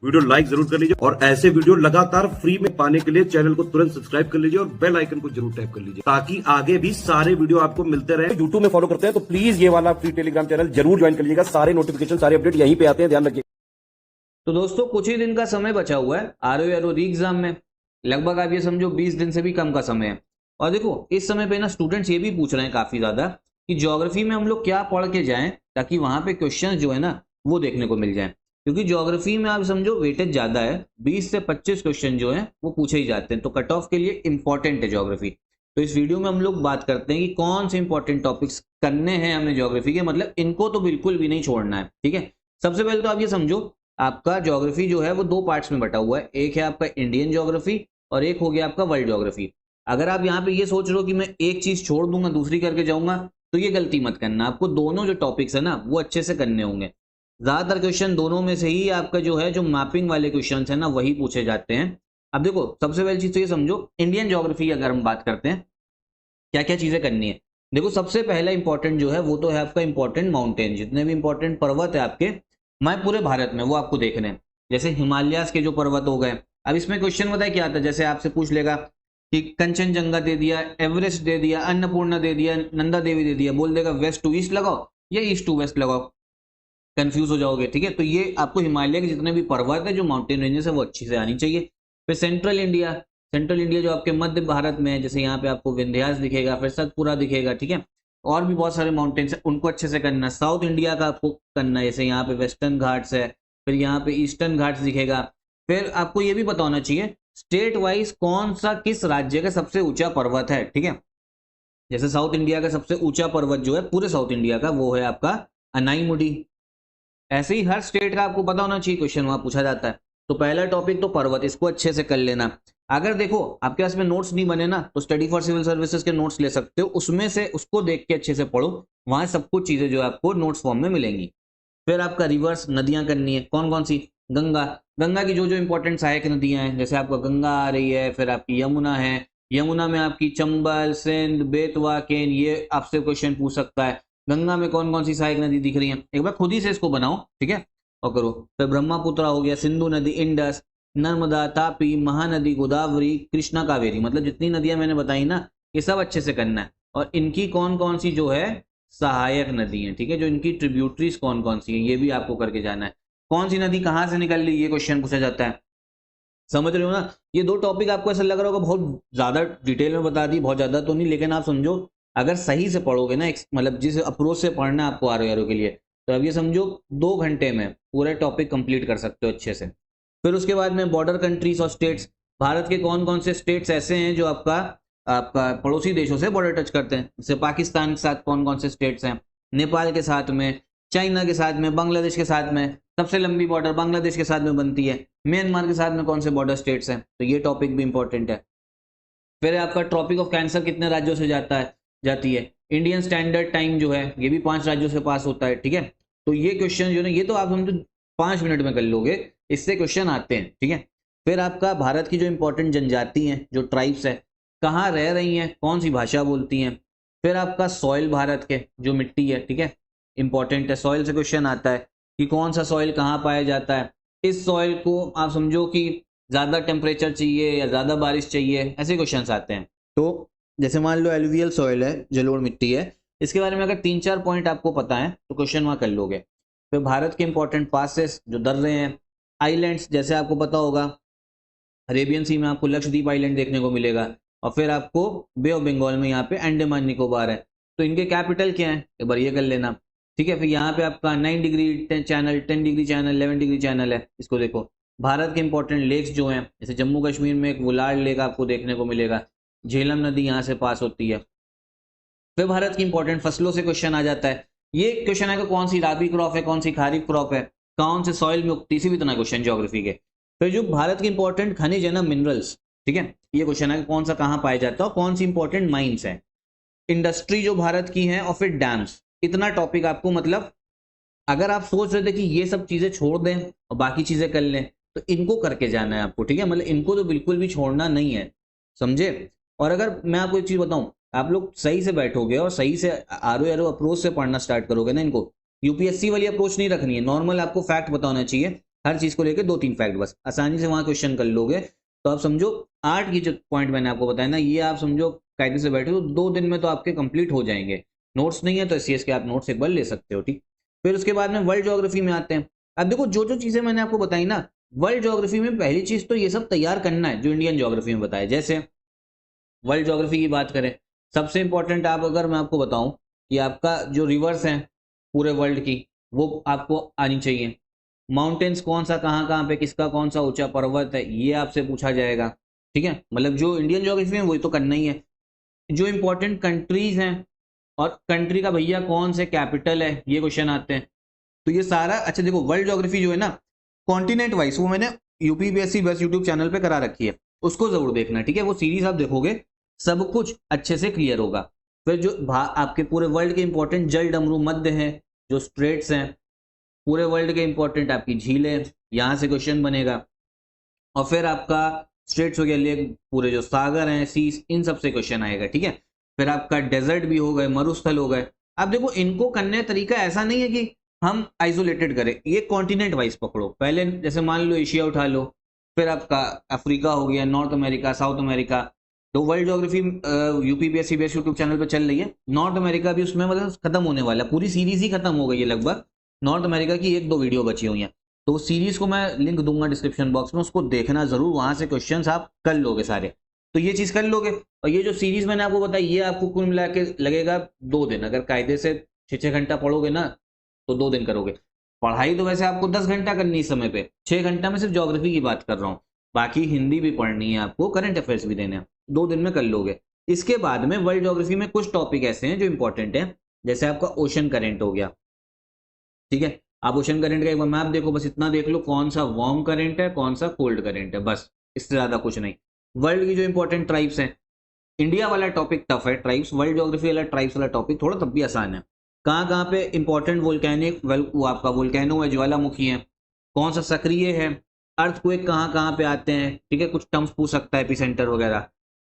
Video like जरूर कर लीजिए और ऐसे वीडियो लगातार फ्री में पाने के लिए चैनल को तुरंत सब्सक्राइब कर लीजिए और बेल आइकन को जरूर टैप कर लीजिए ताकि आगे भी सारे वीडियो आपको मिलते रहे। यूट्यूब में फॉलो करते हैं तो प्लीज ये वाला फ्री टेलीग्राम चैनल जरूर ज्वाइन कर लीजिएगा। सारे नोटिफिकेशन सारे अपडेट यहीं पे आते हैं, ध्यान रखिए। तो दोस्तों कुछ ही दिन का समय बचा हुआ है आरओ री एग्जाम में। लगभग आप ये समझो 20 दिन से भी कम का समय है। और देखो इस समय पे ना स्टूडेंट्स ये भी पूछ रहे हैं काफी ज्यादा कि ज्योग्राफी में हम लोग क्या पढ़ के जाएं ताकि वहां पे क्वेश्चन जो है ना वो देखने को मिल जाए, क्योंकि ज्योग्राफी में आप समझो वेटेज ज्यादा है, 20 से 25 क्वेश्चन जो है वो पूछे ही जाते हैं, तो कट ऑफ के लिए इंपॉर्टेंट है ज्योग्राफी। तो इस वीडियो में हम लोग बात करते हैं कि कौन से इंपॉर्टेंट टॉपिक्स करने हैं हमें ज्योग्राफी के, मतलब इनको तो बिल्कुल भी नहीं छोड़ना है। ठीक है, सबसे पहले तो आप ये समझो आपका ज्योग्राफी जो है वो दो पार्ट्स में बटा हुआ है। एक है आपका इंडियन ज्योग्राफी और एक हो गया आपका वर्ल्ड ज्योग्राफी। अगर आप यहाँ पे ये सोच रहे हो कि मैं एक चीज छोड़ दूंगा दूसरी करके जाऊंगा तो ये गलती मत करना। आपको दोनों जो टॉपिक्स है ना वो अच्छे से करने होंगे। ज्यादातर क्वेश्चन दोनों में से ही आपका जो है जो मैपिंग वाले क्वेश्चन है ना वही पूछे जाते हैं। अब देखो सबसे पहली चीज तो ये समझो, इंडियन ज्योग्राफी अगर हम बात करते हैं क्या क्या चीजें करनी है। देखो सबसे पहला इंपॉर्टेंट जो है वो तो है आपका इंपॉर्टेंट माउंटेन, जितने भी इंपॉर्टेंट पर्वत है आपके मैं पूरे भारत में वो आपको देखने हैं। जैसे हिमालयास के जो पर्वत हो गए, अब इसमें क्वेश्चन बताए क्या आता है, जैसे आपसे पूछ लेगा कि कंचनजंगा दे दिया, एवरेस्ट दे दिया, अन्नपूर्णा दे दिया, नंदा देवी दे दिया, बोल देगा वेस्ट टू ईस्ट लगाओ या ईस्ट टू वेस्ट लगाओ, कंफ्यूज हो जाओगे। ठीक है, तो ये आपको हिमालय के जितने भी पर्वत है जो माउंटेन रेंजेस है वो अच्छी से आनी चाहिए। फिर सेंट्रल इंडिया, सेंट्रल इंडिया जो आपके मध्य भारत में है, जैसे यहाँ पे आपको विंध्यास दिखेगा, फिर सतपुरा दिखेगा। ठीक है, और भी बहुत सारे माउंटेन्स है उनको अच्छे से करना। साउथ इंडिया का आपको करना है, जैसे यहाँ पे वेस्टर्न घाट्स है, फिर यहाँ पे ईस्टर्न घाट्स दिखेगा। फिर आपको ये भी पता होना चाहिए स्टेट वाइज कौन सा किस राज्य का सबसे ऊंचा पर्वत है। ठीक है, जैसे साउथ इंडिया का सबसे ऊंचा पर्वत जो है पूरे साउथ इंडिया का वो है आपका अनाईमुडी। ऐसे ही हर स्टेट का आपको पता होना चाहिए, क्वेश्चन वहां पूछा जाता है। तो पहला टॉपिक तो पर्वत, इसको अच्छे से कर लेना। अगर देखो आपके पास में नोट्स नहीं बने ना तो स्टडी फॉर सिविल सर्विसेज के नोट्स ले सकते हो, उसमें से उसको देख के अच्छे से पढ़ो, वहां सब कुछ चीजें जो है आपको नोट्स फॉर्म में मिलेंगी। फिर आपका रिवर्स नदियां करनी है, कौन कौन सी, गंगा, गंगा की जो जो इंपॉर्टेंट सहायक नदियां हैं, जैसे आपका गंगा आ रही है, फिर आपकी यमुना है, यमुना में आपकी चंबल, सिंध, बेतवा, केन, ये आपसे क्वेश्चन पूछ सकता है। गंगा में कौन कौन सी सहायक नदी दिख रही है, एक बार खुद ही से इसको बनाओ। ठीक है, और करो। फिर ब्रह्मपुत्र हो गया, सिंधु नदी, इंडस, नर्मदा, तापी, महानदी, गोदावरी, कृष्णा, कावेरी, मतलब जितनी नदियां मैंने बताई ना ये सब अच्छे से करना है। और इनकी कौन कौन सी जो है सहायक नदी है, ठीक है, जो इनकी ट्रिब्यूटरीज कौन कौन सी है ये भी आपको करके जाना है। कौन सी नदी कहां से निकल रही है ये क्वेश्चन पूछा जाता है, समझ रहे हो ना। ये दो टॉपिक आपको ऐसा लग रहा होगा बहुत ज्यादा डिटेल में बता दी, बहुत ज्यादा तो नहीं, लेकिन आप समझो अगर सही से पढ़ोगे ना, मतलब जिस अप्रोच से पढ़ना है आपको आरओ के लिए, तो अब ये समझो 2 घंटे में पूरे टॉपिक कंप्लीट कर सकते हो अच्छे से। फिर उसके बाद में बॉर्डर कंट्रीज और स्टेट्स, भारत के कौन कौन से स्टेट्स ऐसे हैं जो आपका आपका पड़ोसी देशों से बॉर्डर टच करते हैं, जैसे पाकिस्तान के साथ कौन कौन से स्टेट्स हैं, नेपाल के साथ में, चाइना के साथ में, बांग्लादेश के साथ में, सबसे लंबी बॉर्डर बांग्लादेश के साथ में बनती है, म्यांमार के साथ में कौन से बॉर्डर स्टेट्स हैं, तो ये टॉपिक भी इंपॉर्टेंट है। फिर आपका ट्रॉपिक ऑफ कैंसर कितने राज्यों से जाती है, इंडियन स्टैंडर्ड टाइम जो है ये भी 5 राज्यों से पास होता है। ठीक है, तो ये क्वेश्चन जो है ये तो आप समझो 5 मिनट में कर लोगे, इससे क्वेश्चन आते हैं। ठीक है, फिर आपका भारत की जो इंपॉर्टेंट जनजाति हैं, जो ट्राइब्स है, कहाँ रह रही हैं, कौन सी भाषा बोलती हैं। फिर आपका सॉइल, भारत के जो मिट्टी है, ठीक है, इंपॉर्टेंट है, सॉइल से क्वेश्चन आता है कि कौन सा सॉइल कहाँ पाया जाता है। इस सॉइल को आप समझो कि ज्यादा टेम्परेचर चाहिए या ज्यादा बारिश चाहिए, ऐसे क्वेश्चन आते हैं। तो जैसे मान लो एलुवियल सॉइल है, जलोढ़ मिट्टी है, इसके बारे में अगर 3-4 पॉइंट आपको पता है तो क्वेश्चन वहां कर लोगे। फिर भारत के इंपॉर्टेंट पासेस जो दर्रे हैं, आइलैंड्स, जैसे आपको पता होगा अरेबियन सी में आपको लक्षद्वीप आइलैंड देखने को मिलेगा, और फिर आपको बे ऑफ बंगाल में यहाँ पे अंडमान निकोबार है, तो इनके कैपिटल क्या है एक बार ये कर लेना। ठीक है, फिर यहाँ पे आपका 9 degree channel, 10 degree channel, 11 degree channel है, इसको देखो। भारत के इंपॉर्टेंट लेक्स जो हैं, जैसे जम्मू कश्मीर में एक वुलार लेक आपको देखने को मिलेगा, झेलम नदी यहाँ से पास होती है। फिर भारत की इंपॉर्टेंट फसलों से क्वेश्चन आ जाता है, ये क्वेश्चन है कि कौन सी राबी क्रॉप है, कौन सी खारिफ क्रॉप है, कौन से सॉइल में उगती, इसी भी तरह क्वेश्चन ज्योग्राफी के। फिर जो भारत के इंपॉर्टेंट खनिज है ना, मिनरल्स, ठीक है, ये क्वेश्चन है कि कौन सा कहाँ पाया जाता है और कौन सी इंपॉर्टेंट माइंस है, इंडस्ट्री जो भारत की है, और फिर डैम्स। इतना टॉपिक आपको, मतलब अगर आप सोच रहे थे कि ये सब चीजें छोड़ दें और बाकी चीजें कर लें तो इनको करके जाना है आपको। ठीक है, मतलब इनको तो बिल्कुल भी छोड़ना नहीं है, समझे। और अगर मैं आपको एक चीज बताऊं, आप लोग सही से बैठोगे और सही से आरओ अप्रोच से पढ़ना स्टार्ट करोगे ना, इनको यूपीएससी वाली अप्रोच नहीं रखनी है, नॉर्मल आपको फैक्ट पता होना चाहिए हर चीज को लेके 2-3 फैक्ट, बस आसानी से वहां क्वेश्चन कर लोगे। तो आप समझो 8 की जो पॉइंट मैंने आपको बताया ना, ये आप समझो कायदे से बैठे तो 2 दिन में तो आपके कंप्लीट हो जाएंगे। नोट्स नहीं है तो एससीएस के आप नोट्स एक बार ले सकते हो, ठीक। फिर उसके बाद में वर्ल्ड ज्योग्राफी में आते हैं। अब देखो जो जो चीजें मैंने आपको बताई ना, वर्ल्ड ज्योग्राफी में पहली चीज तो ये सब तैयार करना है जो इंडियन ज्योग्राफी में बताया। जैसे वर्ल्ड ज्योग्राफी की बात करें, सबसे इंपॉर्टेंट आप अगर मैं आपको बताऊं कि आपका जो रिवर्स है पूरे वर्ल्ड की, वो आपको आनी चाहिए। माउंटेन्स कौन सा कहाँ कहाँ पे किसका कौन सा ऊंचा पर्वत है, ये आपसे पूछा जाएगा, ठीक है। मतलब जो इंडियन ज्योग्राफी में वही तो करना ही है। जो इंपॉर्टेंट कंट्रीज हैं और कंट्री का भैया कौन से कैपिटल है, ये क्वेश्चन आते हैं। तो ये सारा, अच्छा देखो वर्ल्ड ज्योग्राफी जो है ना कॉन्टिनेंट वाइज, वो मैंने यूपीपीएससी बेस्ट यूट्यूब चैनल पे करा रखी है, उसको जरूर देखना, ठीक है। वो सीरीज आप देखोगे सब कुछ अच्छे से क्लियर होगा। फिर जो आपके पूरे वर्ल्ड के इंपॉर्टेंट जल डमरू मध्य हैं, जो स्ट्रेट्स हैं, पूरे वर्ल्ड के इंपॉर्टेंट आपकी झीलें, यहाँ से क्वेश्चन बनेगा। और फिर आपका स्ट्रेट्स हो गया, लेक, पूरे जो सागर हैं, सीज, इन सब से क्वेश्चन आएगा, ठीक है। फिर आपका डेजर्ट भी हो गए, मरुस्थल हो गए। अब देखो इनको करने का तरीका ऐसा नहीं है कि हम आइसोलेटेड करें, ये कॉन्टिनेंट वाइज पकड़ो। पहले जैसे मान लो एशिया उठा लो, फिर आपका अफ्रीका हो गया, नॉर्थ अमेरिका, साउथ अमेरिका। तो world geography UPPSC best YouTube channel पे चल रही है। नॉर्थ अमेरिका भी उसमें मतलब खत्म होने वाला है, पूरी सीरीज ही खत्म हो गई है लगभग। नॉर्थ अमेरिका की 1-2 वीडियो बची हुई हैं, तो सीरीज को मैं लिंक दूंगा डिस्क्रिप्शन बॉक्स में, उसको देखना जरूर, वहां से क्वेश्चंस आप कर लोगे सारे। तो ये चीज कर लोगे। और ये जो सीरीज मैंने आपको बताई, ये आपको कुल मिला के लगेगा 2 दिन। अगर कायदे से 6-6 घंटा पढ़ोगे ना तो 2 दिन करोगे। पढ़ाई तो वैसे आपको 10 घंटा करनी इस समय पे, 6 घंटा में सिर्फ ज्योग्राफी की बात कर रहा हूँ, बाकी हिंदी भी पढ़नी है आपको, करंट अफेयर्स भी देने हैं, 2 दिन में कर लोगे। इसके बाद में वर्ल्ड ज्योग्राफी में कुछ टॉपिक ऐसे हैं जो इंपॉर्टेंट है, जैसे आपका ओशन करंट हो गया, ठीक है। आप ओशन करंट का एक बार मैप देखो, बस इतना देख लो कौन सा वार्म करंट है कौन सा कोल्ड करंट है, बस इससे ज्यादा कुछ नहीं। वर्ल्ड की जो इंपॉर्टेंट ट्राइब्स हैं, इंडिया वाला टॉपिक टफ है, ट्राइब्स, वर्ल्ड ज्योग्राफी वाला ट्राइब्स वाला टॉपिक थोड़ा तब भी आसान है। कहाँ कहाँ पे इंपॉर्टेंट वोल्केनिक, वो आपका वोल्केनो है, ज्वालामुखी है, कौन सा सक्रिय है, अर्थक्वेक कहाँ कहाँ पे आते हैं, ठीक है, कुछ टर्म्स पूछ सकता है, एपिसेंटर वगैरह।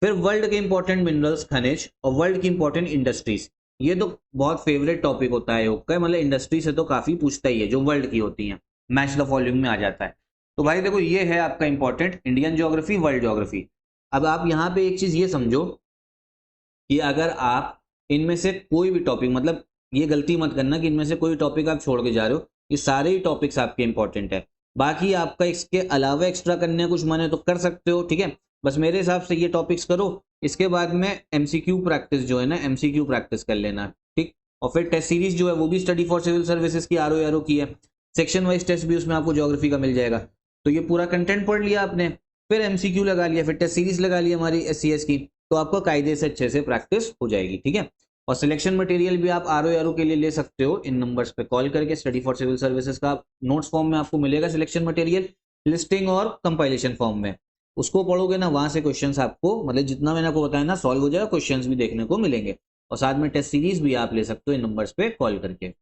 फिर वर्ल्ड के इंपॉर्टेंट मिनरल्स, खनिज, और वर्ल्ड की इंपॉर्टेंट इंडस्ट्रीज। ये तो बहुत फेवरेट टॉपिक होता है योग का, मतलब इंडस्ट्री से तो काफी पूछता ही है, जो वर्ल्ड की होती है, मैच द फॉलोइंग में आ जाता है। तो भाई देखो ये है आपका important Indian geography, world geography. अब आप यहाँ पे एक चीज ये समझो कि अगर आप इनमें से कोई भी टॉपिक, मतलब ये गलती मत करना कि इनमें से कोई टॉपिक आप छोड़ के जा रहे हो, ये सारे ही टॉपिक्स आपके इंपॉर्टेंट है। बाकी आपका इसके अलावा एक्स्ट्रा करने कुछ मन है तो कर सकते हो, ठीक है। बस मेरे हिसाब से ये टॉपिक्स करो, इसके बाद में एमसीक्यू प्रैक्टिस जो है ना, एमसीक्यू प्रैक्टिस कर लेना, ठीक। और फिर टेस्ट सीरीज जो है वो भी स्टडी फॉर सिविल सर्विसेज की आरओ की है, सेक्शन वाइज टेस्ट भी उसमें आपको ज्योग्राफी का मिल जाएगा। तो ये पूरा कंटेंट पढ़ लिया आपने, फिर एमसीक्यू लगा लिया, फिर टेस्ट सीरीज लगा ली हमारी एससीएस की, तो आपको कायदे से अच्छे से प्रैक्टिस हो जाएगी, ठीक है। और सिलेक्शन मटेरियल भी आप आरओ के लिए ले सकते हो, इन नंबर्स पे कॉल करके। स्टडी फॉर सिविल सर्विसेज का नोट्स फॉर्म में आपको मिलेगा सिलेक्शन मटेरियल, लिस्टिंग और कंपाइलेशन फॉर्म में, उसको पढ़ोगे ना, वहां से क्वेश्चंस आपको, मतलब जितना मैंने आपको बताया ना, सॉल्व हो जाएगा, क्वेश्चंस भी देखने को मिलेंगे। और साथ में टेस्ट सीरीज भी आप ले सकते हो इन नंबर्स पे कॉल करके।